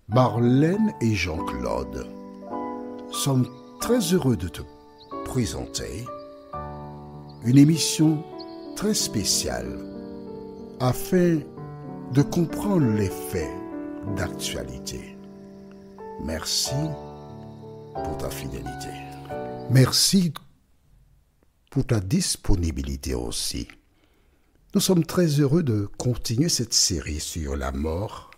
Marlène et Jean-Claude sommes très heureux de te présenter une émission très spéciale afin de comprendre les faits d'actualité. Merci pour ta fidélité. Merci pour ta disponibilité aussi. Nous sommes très heureux de continuer cette série sur la mort.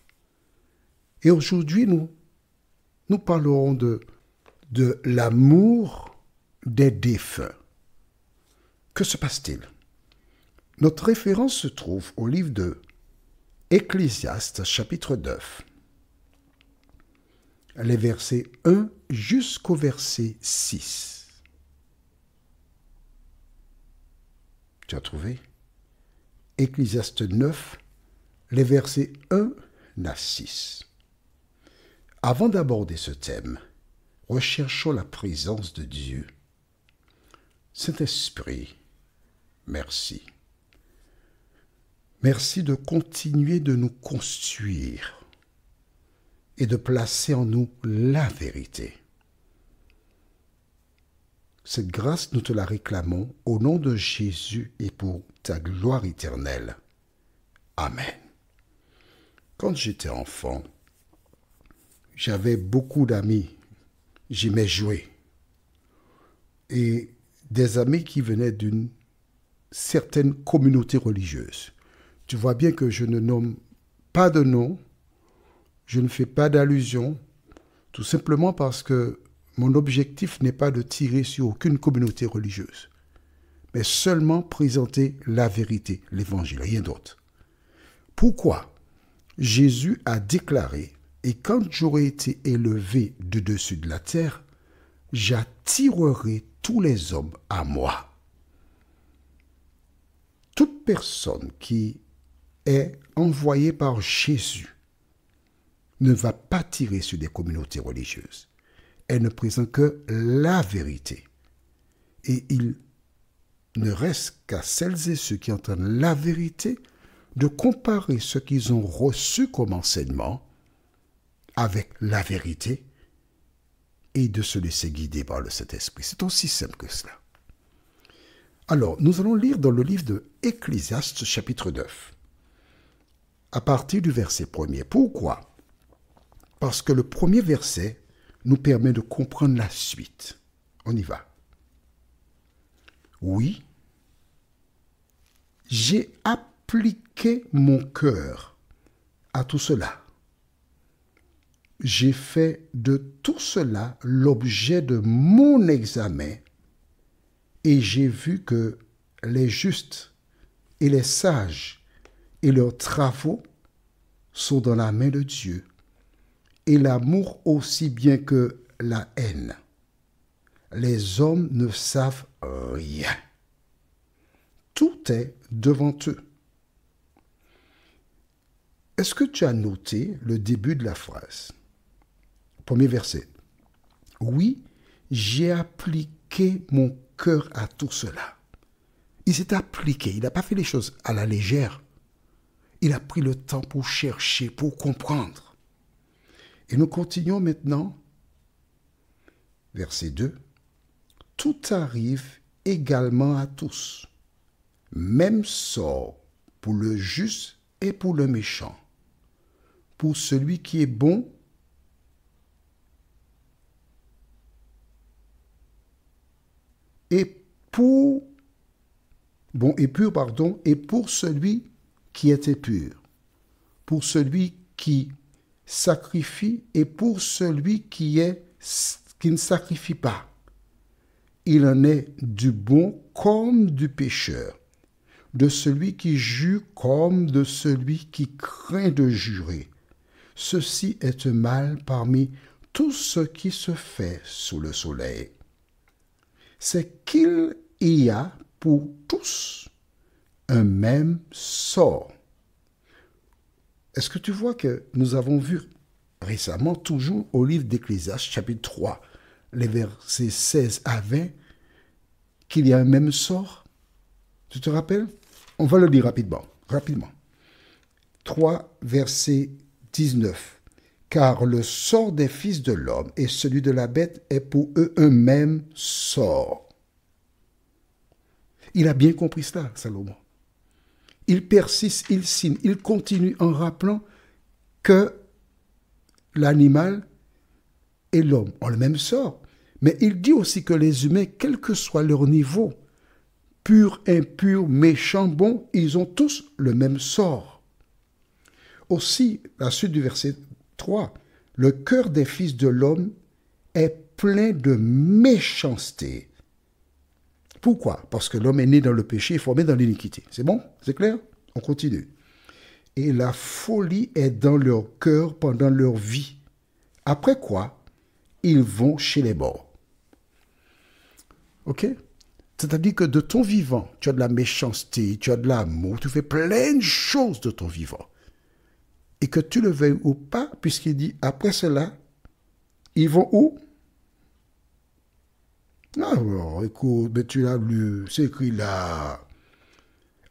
Et aujourd'hui, nous parlerons de l'amour des défunts. Que se passe-t-il? Notre référence se trouve au livre de Ecclésiaste, chapitre 9, les versets 1 jusqu'au verset 6. Tu as trouvé? Ecclésiaste 9, les versets 1 à 6. Avant d'aborder ce thème, recherchons la présence de Dieu. Saint-Esprit, merci. Merci de continuer de nous construire et de placer en nous la vérité. Cette grâce, nous te la réclamons au nom de Jésus et pour ta gloire éternelle. Amen. Quand j'étais enfant, j'avais beaucoup d'amis. J'aimais jouer. Et des amis qui venaient d'une certaine communauté religieuse. Tu vois bien que je ne nomme pas de nom, je ne fais pas d'allusion, tout simplement parce que mon objectif n'est pas de tirer sur aucune communauté religieuse, mais seulement présenter la vérité, l'évangile, rien d'autre. Pourquoi? Jésus a déclaré: et quand j'aurai été élevé de dessus de la terre, j'attirerai tous les hommes à moi. Toute personne qui est envoyée par Jésus ne va pas tirer sur des communautés religieuses. Elle ne présente que la vérité. Et il ne reste qu'à celles et ceux qui entendent la vérité de comparer ce qu'ils ont reçu comme enseignement avec la vérité et de se laisser guider par le Saint-Esprit. C'est aussi simple que cela. Alors, nous allons lire dans le livre de Ecclésiaste, chapitre 9, à partir du verset 1er. Pourquoi? Parce que le premier verset nous permet de comprendre la suite. On y va. Oui, j'ai appliqué mon cœur à tout cela. J'ai fait de tout cela l'objet de mon examen et j'ai vu que les justes et les sages et leurs travaux sont dans la main de Dieu et l'amour aussi bien que la haine. Les hommes ne savent rien. Tout est devant eux. Est-ce que tu as noté le début de la phrase? Premier verset. Oui, j'ai appliqué mon cœur à tout cela. Il s'est appliqué, il n'a pas fait les choses à la légère. Il a pris le temps pour chercher, pour comprendre. Et nous continuons maintenant. Verset 2. Tout arrive également à tous. Même sort pour le juste et pour le méchant. Pour celui qui est bon et pour celui qui est impur, pour celui qui sacrifie et pour celui qui ne sacrifie pas. Il en est du bon comme du pécheur, de celui qui jure comme de celui qui craint de jurer. Ceci est un mal parmi tout ce qui se fait sous le soleil. C'est qu'il y a pour tous un même sort. Est-ce que tu vois que nous avons vu récemment, toujours au livre d'Ecclésiaste, chapitre 3, les versets 16 à 20, qu'il y a un même sort? Tu te rappelles? On va le lire rapidement. 3, verset 19. car le sort des fils de l'homme et celui de la bête est pour eux un même sort. Il a bien compris cela, Salomon. Il persiste, il signe, il continue en rappelant que l'animal et l'homme ont le même sort. Mais il dit aussi que les humains, quel que soit leur niveau, pur, impur, méchant, bon, ils ont tous le même sort. Aussi, la suite du verset 3, le cœur des fils de l'homme est plein de méchanceté. Pourquoi? Parce que l'homme est né dans le péché et formé dans l'iniquité. C'est bon? C'est clair? On continue. Et la folie est dans leur cœur pendant leur vie. Après quoi, ils vont chez les morts. Ok? C'est-à-dire que de ton vivant, tu as de la méchanceté, tu as de l'amour, tu fais plein de choses de ton vivant. Et que tu le veuilles ou pas, puisqu'il dit, après cela, ils vont où? Alors, écoute, mais tu l'as lu, c'est écrit là.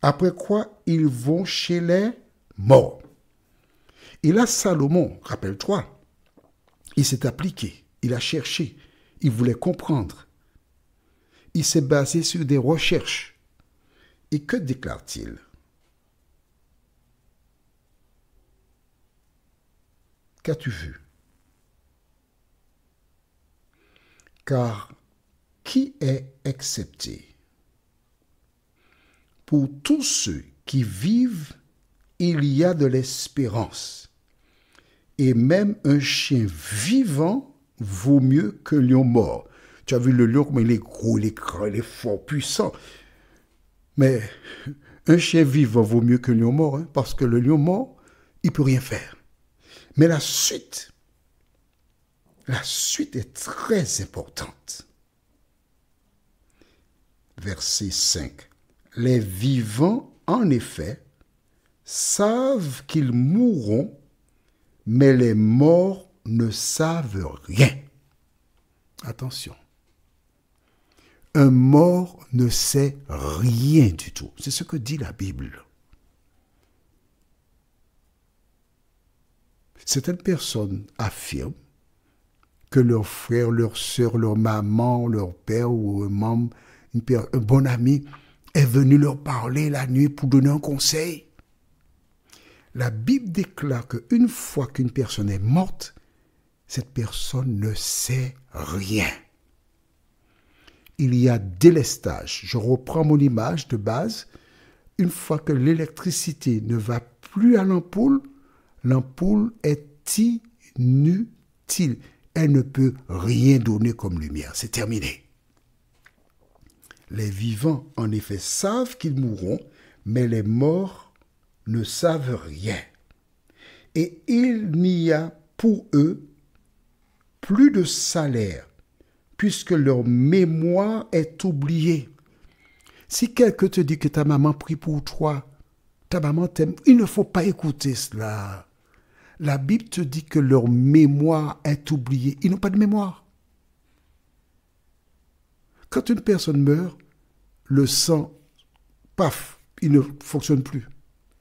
Après quoi, ils vont chez les morts. Et là, Salomon, rappelle-toi, il s'est appliqué, il a cherché, il voulait comprendre. Il s'est basé sur des recherches. Et que déclare-t-il? Qu'as-tu vu? Car qui est accepté? Pour tous ceux qui vivent, il y a de l'espérance. Et même un chien vivant vaut mieux qu'un lion mort. Tu as vu le lion, comme il est gros, il est grand, il est fort, puissant. Mais un chien vivant vaut mieux qu'un lion mort, hein, parce que le lion mort, il ne peut rien faire. Mais la suite est très importante. Verset 5. Les vivants, en effet, savent qu'ils mourront, mais les morts ne savent rien. Attention. Un mort ne sait rien du tout. C'est ce que dit la Bible. Certaines personnes affirment que leur frère, leur soeur, leur maman, leur père ou un membre, un bon ami est venu leur parler la nuit pour donner un conseil. La Bible déclare qu'une fois qu'une personne est morte, cette personne ne sait rien. Il y a délestage. Je reprends mon image de base. Une fois que l'électricité ne va plus à l'ampoule, l'ampoule est inutile. Elle ne peut rien donner comme lumière. C'est terminé. Les vivants, en effet, savent qu'ils mourront, mais les morts ne savent rien. Et il n'y a pour eux plus de salaire, puisque leur mémoire est oubliée. Si quelqu'un te dit que ta maman prie pour toi, ta maman t'aime, il ne faut pas écouter cela. La Bible te dit que leur mémoire est oubliée. Ils n'ont pas de mémoire. Quand une personne meurt, le sang, paf, il ne fonctionne plus.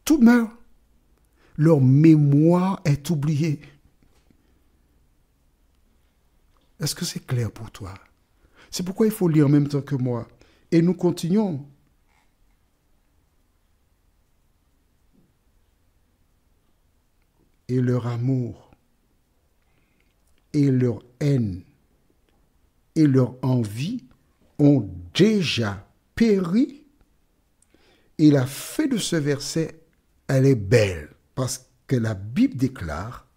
Tout meurt. Leur mémoire est oubliée. Est-ce que c'est clair pour toi? C'est pourquoi il faut lire en même temps que moi. Et nous continuons. Et leur amour, et leur haine, et leur envie ont déjà péri. Et la fin de ce verset, elle est belle, parce que la Bible déclare,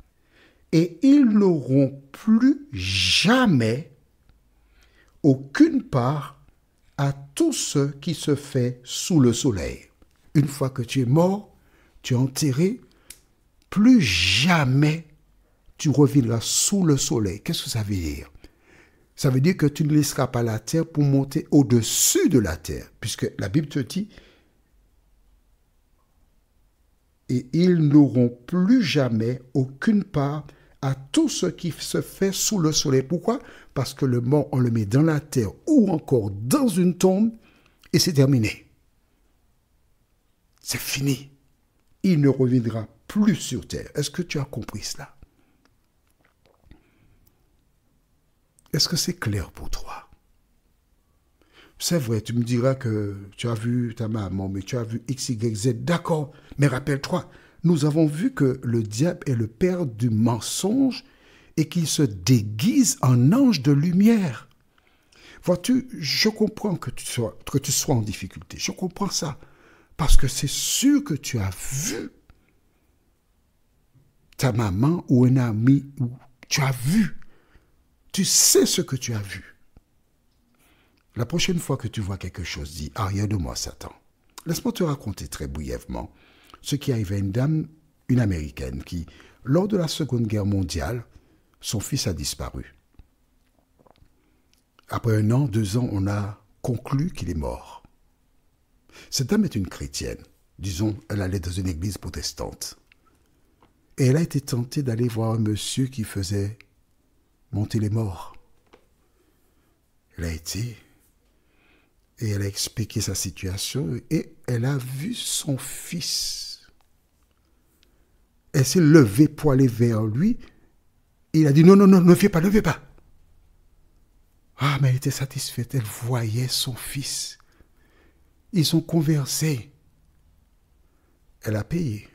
et ils n'auront plus jamais aucune part à tout ce qui se fait sous le soleil. Une fois que tu es mort, tu es enterré, plus jamais tu reviendras sous le soleil. Qu'est-ce que ça veut dire? Ça veut dire que tu ne laisseras pas la terre pour monter au-dessus de la terre, puisque la Bible te dit et ils n'auront plus jamais aucune part à tout ce qui se fait sous le soleil. Pourquoi? Parce que le mort, on le met dans la terre ou encore dans une tombe et c'est terminé. C'est fini. Il ne reviendra plus sur terre. Est-ce que tu as compris cela? Est-ce que c'est clair pour toi? C'est vrai, tu me diras que tu as vu ta maman, mais tu as vu X, Y, Z. D'accord, mais rappelle-toi, nous avons vu que le diable est le père du mensonge et qu'il se déguise en ange de lumière. Vois-tu, je comprends que tu sois en difficulté. Je comprends ça. Parce que c'est sûr que tu as vu ta maman ou un ami, ou tu as vu. Tu sais ce que tu as vu. La prochaine fois que tu vois quelque chose, dis, arrière de moi, Satan. Laisse-moi te raconter très brièvement ce qui arrivait à une dame, une Américaine, qui, lors de la Seconde Guerre mondiale, son fils a disparu. Après 1 an, 2 ans, on a conclu qu'il est mort. Cette dame est une chrétienne. Disons, elle allait dans une église protestante. Et elle a été tentée d'aller voir un monsieur qui faisait monter les morts. Elle a été, et elle a expliqué sa situation, et elle a vu son fils. Elle s'est levée pour aller vers lui. Et il a dit, non, non, non, ne viens pas, ne viens pas. Ah, mais elle était satisfaite, elle voyait son fils. Ils ont conversé. Elle a payé.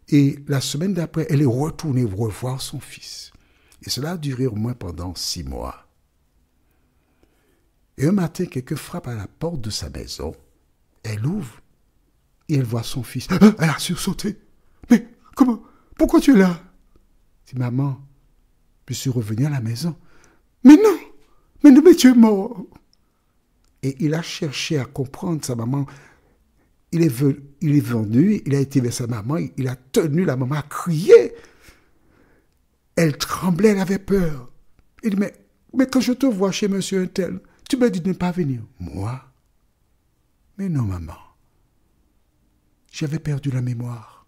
Et la semaine d'après, elle est retournée revoir son fils. Et cela a duré au moins pendant 6 mois. Et un matin, quelqu'un frappe à la porte de sa maison. Elle ouvre et elle voit son fils. Ah, elle a sursauté. Mais comment? Pourquoi tu es là? Elle dit, maman, je suis revenu à la maison. Mais non! Mais tu es mort. Et il a cherché à comprendre sa maman. Il est venu, il a été vers sa maman, il a tenu la maman à crier. Elle tremblait, elle avait peur. Il dit, mais quand je te vois chez monsieur un tel, tu me dis de ne pas venir. Moi? Mais non, maman. J'avais perdu la mémoire.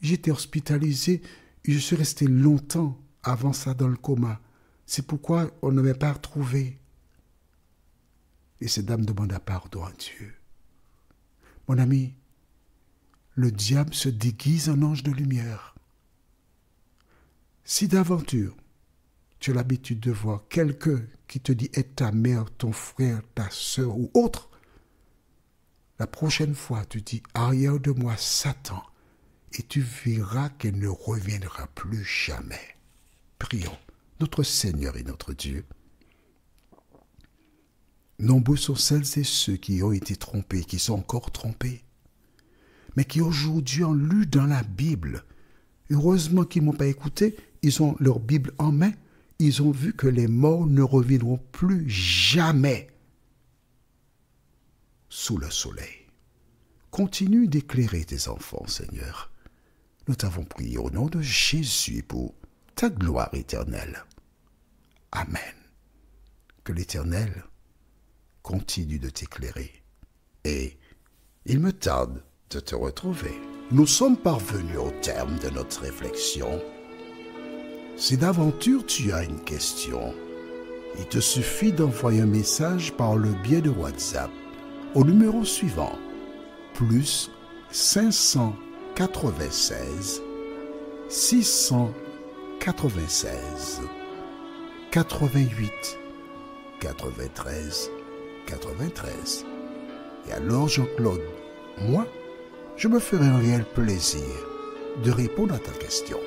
J'étais hospitalisé et je suis resté longtemps avant ça dans le coma. C'est pourquoi on ne m'a pas retrouvé. Et cette dame demanda pardon à Dieu. Mon ami, le diable se déguise en ange de lumière. Si d'aventure, tu as l'habitude de voir quelqu'un qui te dit être ta mère, ton frère, ta sœur ou autre, la prochaine fois, tu dis arrière de moi Satan et tu verras qu'elle ne reviendra plus jamais. Prions. Notre Seigneur et notre Dieu. Nombreux sont celles et ceux qui ont été trompés, qui sont encore trompés, mais qui aujourd'hui ont lu dans la Bible. Heureusement qu'ils ne m'ont pas écouté, ils ont leur Bible en main, ils ont vu que les morts ne reviendront plus jamais sous le soleil. Continue d'éclairer tes enfants, Seigneur. Nous t'avons prié au nom de Jésus pour ta gloire éternelle. Amen. Que l'Éternel continue de t'éclairer. Et il me tarde de te retrouver. Nous sommes parvenus au terme de notre réflexion. Si d'aventure tu as une question, il te suffit d'envoyer un message par le biais de WhatsApp au numéro suivant, plus 596 696 88 93 93. Et alors Jean-Claude, moi, je me ferai un réel plaisir de répondre à ta question.